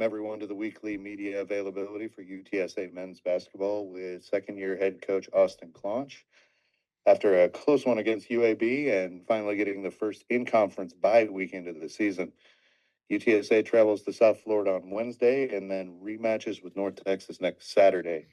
everyone to the weekly media availability for UTSA men's basketball with second-year head coach Austin Claunch. After a close one against UAB and finally getting the first in-conference bye weekend of the season, UTSA travels to South Florida on Wednesday and then rematches with North Texas next Saturday.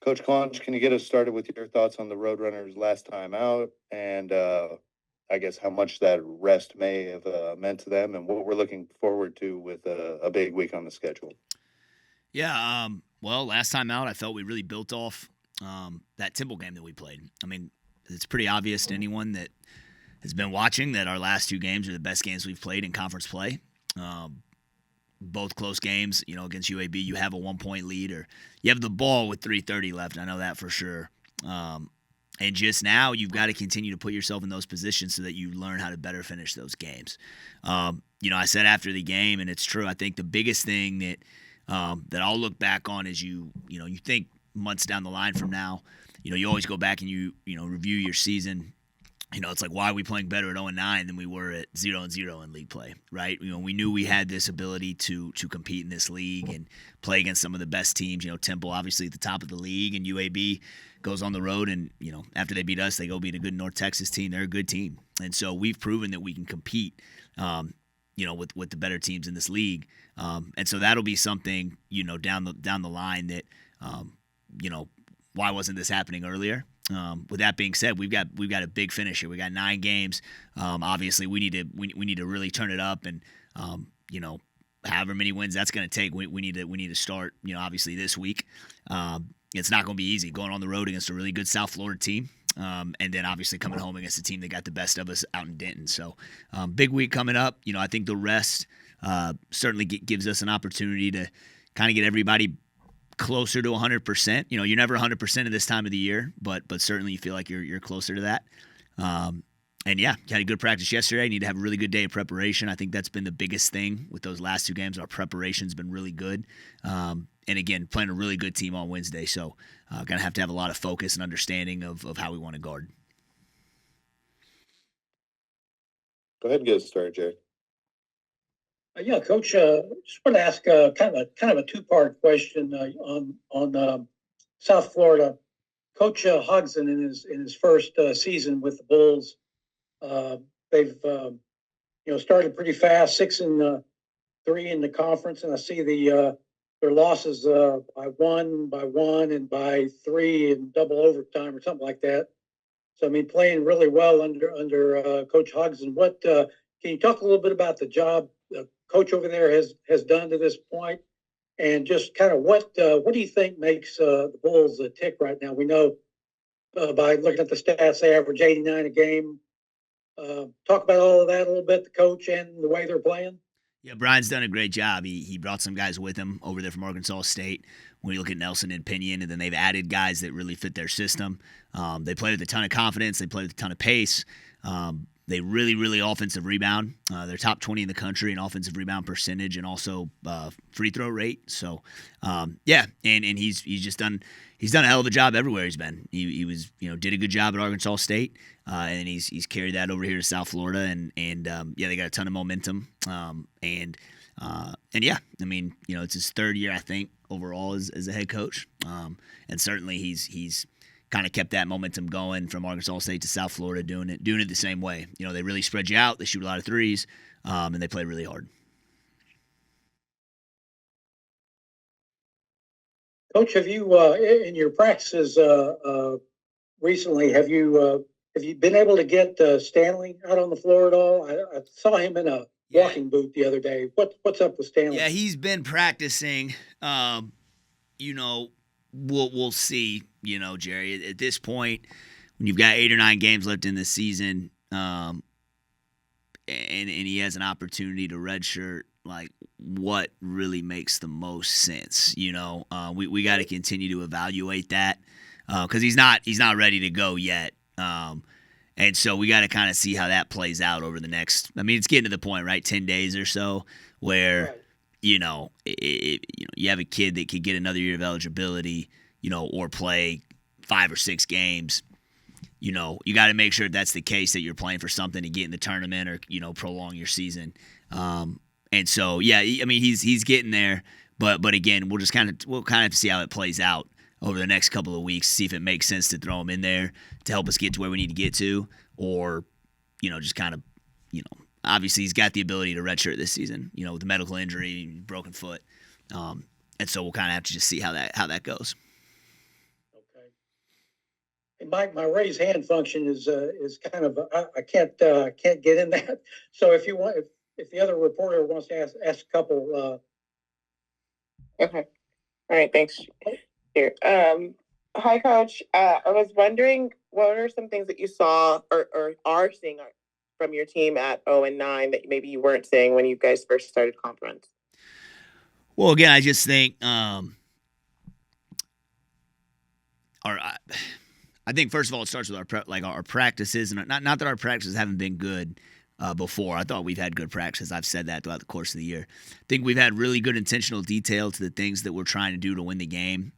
Coach Claunch, can you get us started with your thoughts on the Roadrunners' last time out and I guess how much that rest may have meant to them and what we're looking forward to with a big week on the schedule? Yeah, well, last time out, I felt we really built off that Temple game that we played. I mean, it's pretty obvious to anyone that has been watching that our last two games are the best games we've played in conference play. Both close games, against UAB, you have a 1-point lead or you have the ball with 3:30 left. I know that for sure. And just now, you've got to continue to put yourself in those positions so that you learn how to better finish those games. I said after the game, and it's true, I think the biggest thing that I'll look back on is you think months down the line from now, you always go back and you review your season. It's like, why are we playing better at 0-9 than we were at 0-0 in league play, right? We knew we had this ability to compete in this league and play against some of the best teams. Temple obviously at the top of the league, and UAB goes on the road, and after they beat us, they go beat a good North Texas team. They're a good team, and so we've proven that we can compete, with the better teams in this league, and so that'll be something down the line that why wasn't this happening earlier? With that being said, we've got a big finish here. We got 9 games. Obviously, we need to really turn it up, and however many wins that's going to take, we need to start. Obviously this week. It's not going to be easy going on the road against a really good South Florida team, and then obviously coming home against a team that got the best of us out in Denton. So big week coming up. I think the rest certainly gives us an opportunity to kind of get everybody closer to 100%. You're never 100% at this time of the year, but certainly you feel like you're closer to that. And yeah, you had a good practice yesterday. You need to have a really good day of preparation. I think that's been the biggest thing with those last two games. Our preparation's been really good. And again, playing a really good team on Wednesday. So going to have a lot of focus and understanding of how we want to guard. Go ahead and get us started, Jerry. Yeah, Coach. Just want to ask kind of a two-part question on South Florida. Coach Hodgson in his first season with the Bulls, they've started pretty fast, 6-3 in the conference, and I see their losses by one, and by 3 in double overtime or something like that. So I mean, playing really well under Coach Hodgson. What can you talk a little bit about the job Coach over there has done to this point, and just kind of what do you think makes the Bulls tick right now? We know by looking at the stats, they average 89 a game. Talk about all of that a little bit, the coach and the way they're playing. Yeah, Brian's done a great job. He brought some guys with him over there from Arkansas State. When you look at Nelson and Pinion, and then they've added guys that really fit their system. They play with a ton of confidence. They play with a ton of pace. They really offensive rebound. They're top 20 in the country in offensive rebound percentage and also free throw rate. So, and he's done a hell of a job everywhere he's been. He was did a good job at Arkansas State, and he's carried that over here to South Florida, and they got a ton of momentum. And yeah, I mean it's his third year I think overall as a head coach, and certainly he's kind of kept that momentum going from Arkansas State to South Florida, doing it the same way. They really spread you out. They shoot a lot of threes, and they play really hard. Coach, have you in your practices recently? Have you been able to get Stanley out on the floor at all? I saw him in a walking boot the other day. What's up with Stanley? Yeah, he's been practicing. We'll see, Jerry. At this point, when you've got 8 or 9 games left in the season, and he has an opportunity to redshirt, like what really makes the most sense? We got to continue to evaluate that because he's not ready to go yet. And so we got to kind of see how that plays out over the next. I mean, it's getting to the point, right? 10 days or so where. Right. You have a kid that could get another year of eligibility, or play 5 or 6 games. You got to make sure that's the case, that you're playing for something to get in the tournament or, prolong your season. And so, yeah, I mean, he's getting there, but again, we'll kind of have to see how it plays out over the next couple of weeks, see if it makes sense to throw him in there to help us get to where we need to get to, or just kind of, obviously he's got the ability to redshirt this season, with the medical injury, broken foot, and so we'll kind of have to just see how that goes. Okay. And my raise hand function is kind of I can't get in that. So if you want, if the other reporter wants to ask a couple. Okay. All right. Thanks. Here. Hi, Coach. I was wondering, what are some things that you saw or are seeing from your team at 0-9 that maybe you weren't seeing when you guys first started conference? Well, again, I just think I think first of all it starts with our practices, and not that our practices haven't been good before. I thought we've had good practices. I've said that throughout the course of the year. I think we've had really good intentional detail to the things that we're trying to do to win the game.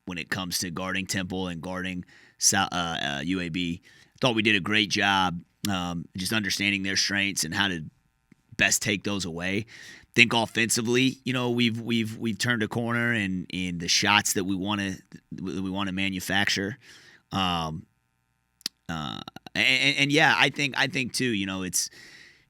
When it comes to guarding Temple and guarding UAB, I thought we did a great job just understanding their strengths and how to best take those away. Think offensively, we've turned a corner in the shots that we want to manufacture. And yeah, I think too, it's,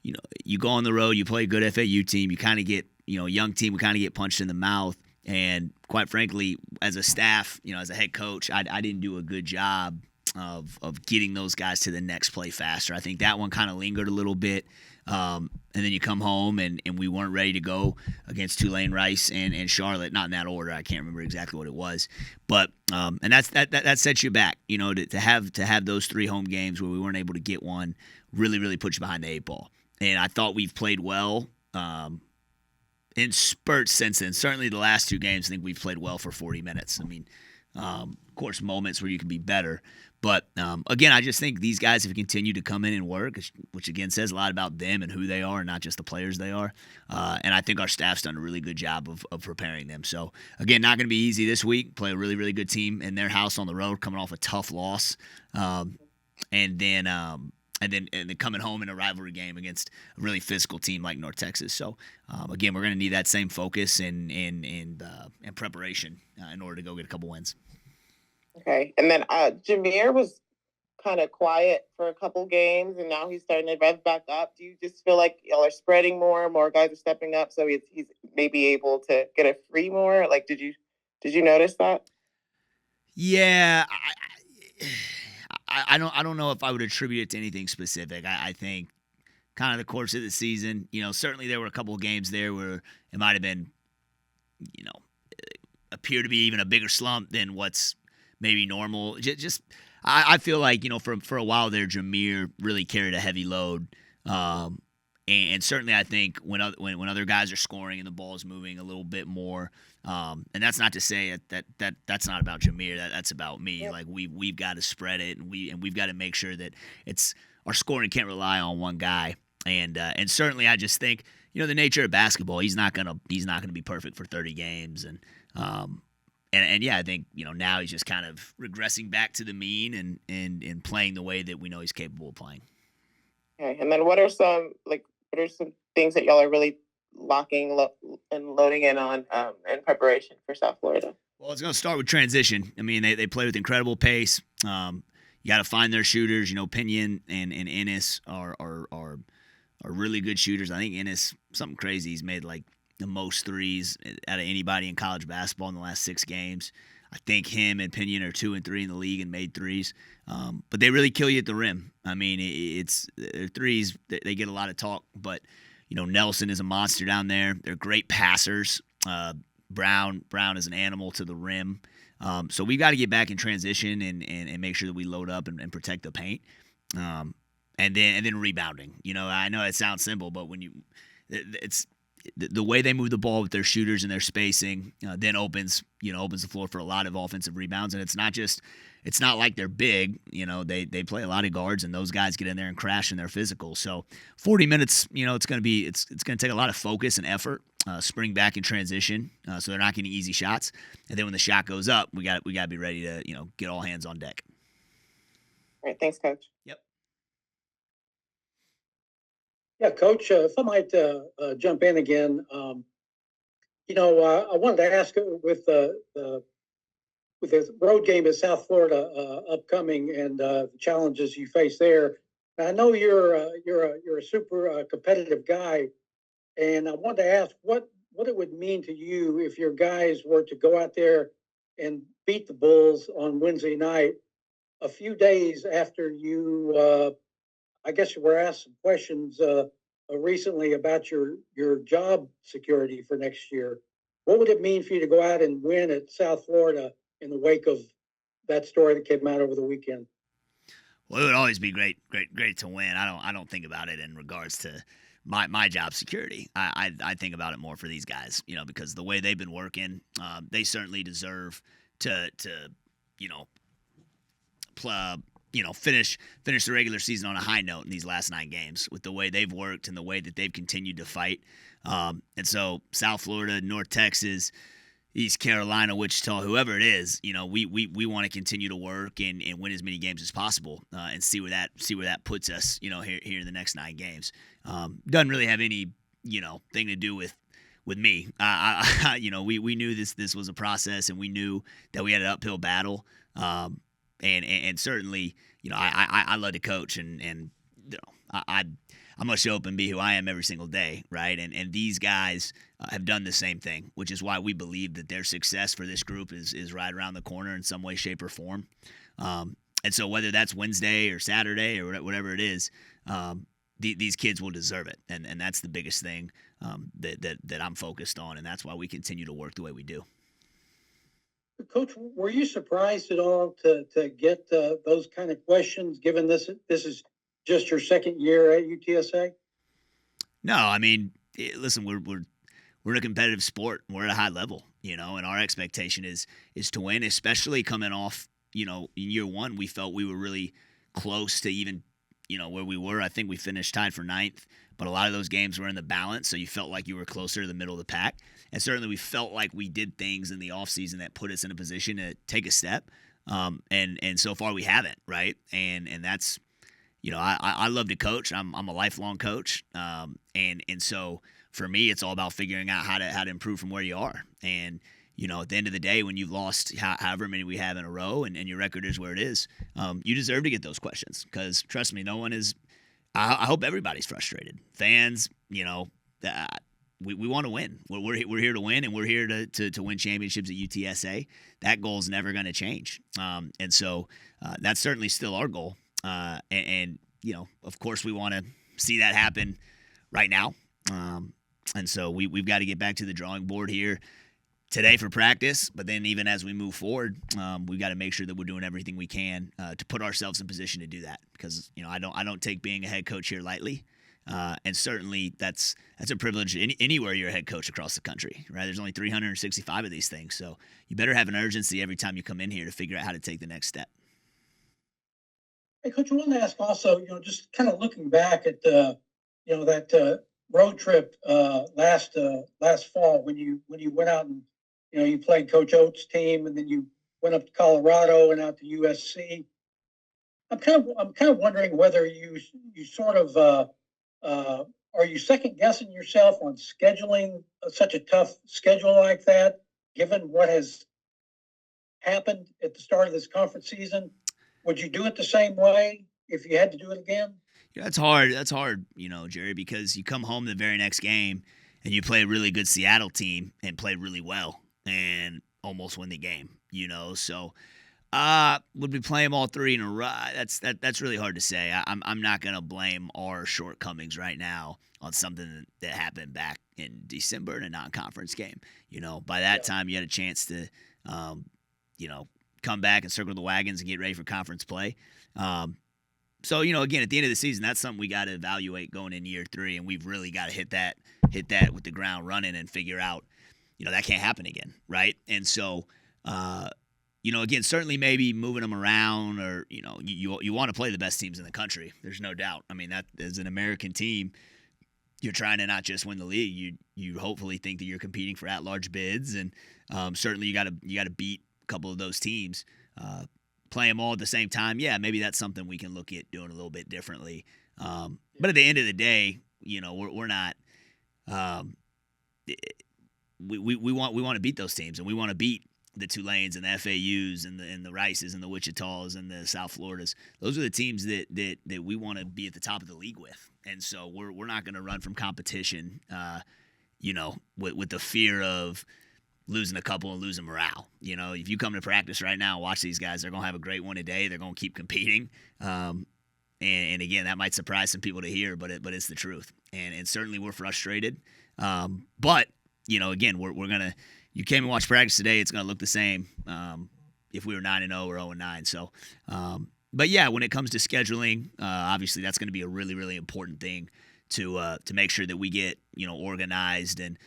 you go on the road, you play a good FAU team, you kind of get, a young team, we kind of get punched in the mouth. And quite frankly, as a staff, as a head coach, I didn't do a good job of getting those guys to the next play faster. I think that one kind of lingered a little bit. And then you come home and we weren't ready to go against Tulane, Rice, and Charlotte. Not in that order. I can't remember exactly what it was. But and that sets you back. To have those 3 home games where we weren't able to get one really, really puts you behind the 8 ball. And I thought we've played well in spurts since then. Certainly the last 2 games, I think we've played well for 40 minutes. I mean, of course, moments where you can be better. But, again, I just think these guys have continued to come in and work, which, again, says a lot about them and who they are, not just the players they are. And I think our staff's done a really good job of preparing them. So, again, not going to be easy this week. Play a really, really good team in their house on the road, coming off a tough loss. And then coming home in a rivalry game against a really physical team like North Texas. So, again, we're going to need that same focus and preparation in order to go get a couple wins. Okay. And then Jameer was kind of quiet for a couple games, and now he's starting to rev back up. Do you just feel like y'all are spreading more guys are stepping up, so he's maybe able to get a free more? Like, did you notice that? Yeah, I don't know if I would attribute it to anything specific. I think kind of the course of the season, certainly there were a couple of games there where it might have been, appear to be even a bigger slump than what's maybe normal. I feel like, for a while there, Jameer really carried a heavy load. And certainly I think when other guys are scoring and the ball's moving a little bit more, and that's not to say that's not about Jameer. That's about me. Yeah. Like we've got to spread it, and we've got to make sure that our scoring can't rely on one guy. And certainly I just think, the nature of basketball, he's not gonna be perfect for 30 games. And yeah, I think, now he's just kind of regressing back to the mean and playing the way that we know he's capable of playing. Okay. And then what are some things that y'all are really and loading in on in preparation for South Florida? Well, it's going to start with transition. I mean, they play with incredible pace. You got to find their shooters. Pinion and Ennis are really good shooters. I think Ennis, something crazy. He's made like the most threes out of anybody in college basketball in the last 6 games. I think him and Pinion are 2 and 3 in the league and made threes. But they really kill you at the rim. I mean, it's their threes, they get a lot of talk, but Nelson is a monster down there. They're great passers. Brown is an animal to the rim. So we got to get back in transition and make sure that we load up and protect the paint. And then rebounding. I know it sounds simple, but it's the way they move the ball with their shooters and their spacing, then opens the floor for a lot of offensive rebounds. And it's not like they're big, they play a lot of guards, and those guys get in there and crash, and they're physical. So 40 minutes, it's going to take a lot of focus and effort, spring back in transition. So they're not getting easy shots. And then when the shot goes up, we got to be ready to, get all hands on deck. All right. Thanks, Coach. Yep. Yeah, Coach, if I might jump in again, I wanted to ask with the road game at South Florida upcoming and the challenges you face there. Now, I know you're a super competitive guy, and I wanted to ask what it would mean to you if your guys were to go out there and beat the Bulls on Wednesday night, a few days after I guess you were asked some questions recently about your job security for next year. What would it mean for you to go out and win at South Florida in the wake of that story that came out over the weekend? Well, it would always be great to win. I don't think about it in regards to my job security. I think about it more for these guys, because the way they've been working, they certainly deserve to you know finish the regular season on a high note in these last 9 games with the way they've worked and the way that they've continued to fight. And so South Florida, North Texas, East Carolina, Wichita, whoever it is, we want to continue to work and win as many games as possible and see where that puts us, here in the next 9 games. Doesn't really have any, thing to do with me. We knew this was a process, and we knew that we had an uphill battle. And certainly, I love to coach, and I'm gonna show up and be who I am every single day, right? And these guys have done the same thing, which is why we believe that their success for this group is right around the corner in some way, shape, or form. And so whether that's Wednesday or Saturday or whatever it is, these kids will deserve it, and that's the biggest thing that I'm focused on, and that's why we continue to work the way we do. Coach, were you surprised at all to get those kind of questions, given this is just your second year at UTSA? No, I mean, listen, we're in a competitive sport. We're at a high level, and our expectation is to win, especially coming off, in year one, we felt we were really close to even, where we were. I think we finished tied for 9th, but a lot of those games were in the balance, so you felt like you were closer to the middle of the pack. And certainly we felt like we did things in the offseason that put us in a position to take a step. And so far we haven't, right? And that's, I love to coach. I'm a lifelong coach. And so for me, it's all about figuring out how to improve from where you are. And, at the end of the day, when you've lost however many we have in a row and your record is where it is, you deserve to get those questions, because trust me, no one is. I hope everybody's frustrated. Fans, we want to win. We're here to win, and we're here to win championships at UTSA. That goal is never going to change. And so that's certainly still our goal. And of course, we want to see that happen right now. And so we've got to get back to the drawing board here today for practice, but then even as we move forward, we've got to make sure that we're doing everything we can to put ourselves in position to do that, because I don't take being a head coach here lightly, and certainly that's a privilege anywhere you're a head coach across the country, right? There's only 365 of these things, so you better have an urgency every time you come in here to figure out how to take the next step. Hey, Coach, I wanted to ask also, just kind of looking back at that road trip last fall when you went out and you played Coach Oates' team, and then you went up to Colorado and out to USC. I'm kind of wondering whether you sort of are you second guessing yourself on scheduling such a tough schedule like that, given what has happened at the start of this conference season? Would you do it the same way if you had to do it again? Yeah, that's hard. That's hard, Jerry, because you come home the very next game and you play a really good Seattle team and play really well and almost win the game, So would we play them all 3 in a row? That's really hard to say. I'm not going to blame our shortcomings right now on something that happened back in December in a non-conference game. By that time you had a chance to, come back and circle the wagons and get ready for conference play. So, again, at the end of the season, that's something we got to evaluate going in year 3, and we've really got to hit that with the ground running and figure out, that can't happen again, right? And so, again, certainly maybe moving them around, or, you want to play the best teams in the country. There's no doubt. I mean, that as an American team, you're trying to not just win the league. You hopefully think that you're competing for at-large bids, and certainly you got to beat a couple of those teams. Play them all at the same time, yeah, maybe that's something we can look at doing a little bit differently. But at the end of the day, we're not. We want to beat those teams, and we want to beat the Tulanes and the FAUs and the Rices and the Wichitas and the South Floridas. Those are the teams that we want to be at the top of the league with, and so we're not going to run from competition, with the fear of losing a couple and losing morale. If you come to practice right now and watch these guys, they're going to have a great one today. They're going to keep competing. And again, that might surprise some people to hear, but it's the truth. And certainly we're frustrated. But, again, we're going to – you came and watched practice today, it's going to look the same if we were 9-0 or 0-9. So, but, yeah, when it comes to scheduling, obviously that's going to be a really, really important thing to make sure that we get, organized and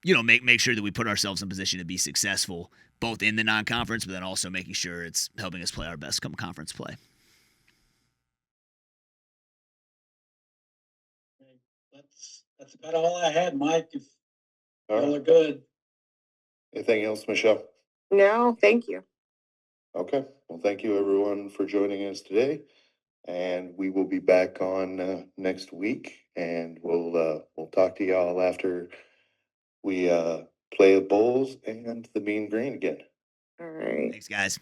make sure that we put ourselves in position to be successful, both in the non-conference, but then also making sure it's helping us play our best come conference play. That's about all I had, Mike. If All y'all right. are good. Anything else, Michelle? No, thank you. Okay. Well, thank you everyone for joining us today, and we will be back on next week, and we'll talk to y'all after we play the Bulls and the Mean Green again. All right. Thanks, guys.